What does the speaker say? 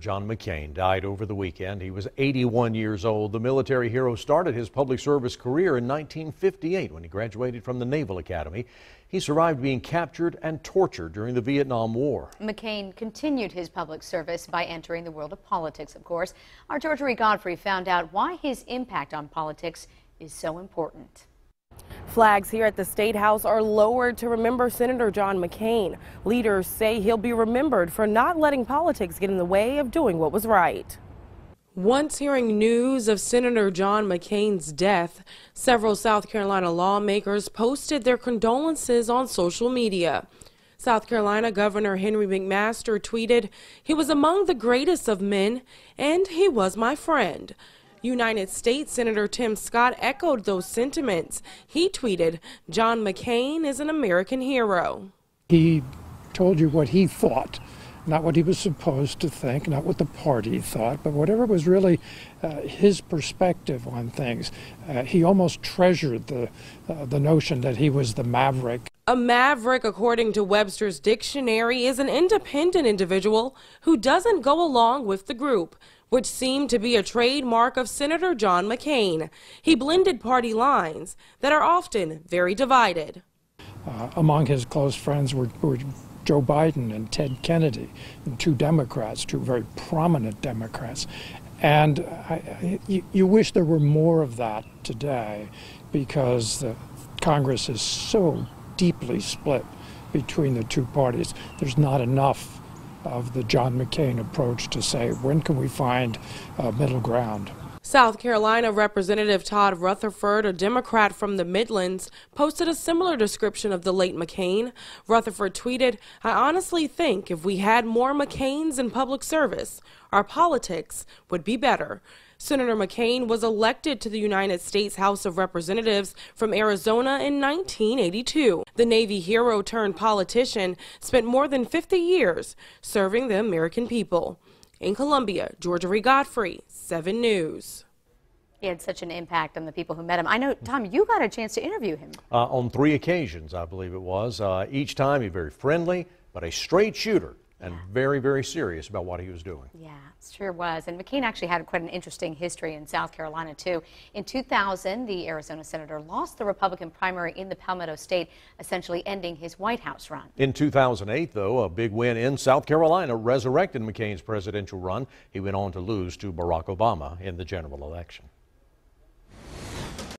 John McCain died over the weekend. He was 81 years old. The military hero started his public service career in 1958 when he graduated from the Naval Academy. He survived being captured and tortured during the Vietnam War. McCain continued his public service by entering the world of politics, of course. Our Georgia Godfrey found out why his impact on politics is so important. Flags here at the State House are lowered to remember Senator John McCain. Leaders say he'll be remembered for not letting politics get in the way of doing what was right. Once hearing news of Senator John McCain's death, several South Carolina lawmakers posted their condolences on social media. South Carolina Governor Henry McMaster tweeted, "He was among the greatest of men, and he was my friend." United States Senator Tim Scott echoed those sentiments. He tweeted, "John McCain is an American hero." He told you what he thought, not what he was supposed to think, not what the party thought, but whatever was really his perspective on things. He almost treasured the notion that he was the maverick. A maverick, according to Webster's dictionary, is an independent individual who doesn't go along with the group, which seemed to be a trademark of Senator John McCain. He blended party lines that are often very divided. Among his close friends were Joe Biden and Ted Kennedy, and two Democrats, two very prominent Democrats. And you wish there were more of that today, because the Congress is so deeply split between the two parties. There's not enough of the John McCain approach to say, when can we find middle ground? South Carolina Representative Todd Rutherford, a Democrat from the Midlands, posted a similar description of the late McCain. Rutherford tweeted, "I honestly think if we had more McCains in public service, our politics would be better." Senator McCain was elected to the United States House of Representatives from Arizona in 1982. The Navy hero turned politician spent more than 50 years serving the American people. In Columbia, Georgia Godfrey, 7 News. He had such an impact on the people who met him. I know, Tom, you got a chance to interview him. On 3 occasions, I believe it was. Each time, he very friendly, but a straight shooter. And very, very serious about what he was doing. Yeah, it sure was. And McCain actually had quite an interesting history in South Carolina, too. In 2000, the Arizona senator lost the Republican primary in the Palmetto State, essentially ending his White House run. In 2008, though, a big win in South Carolina resurrected McCain's presidential run. He went on to lose to Barack Obama in the general election.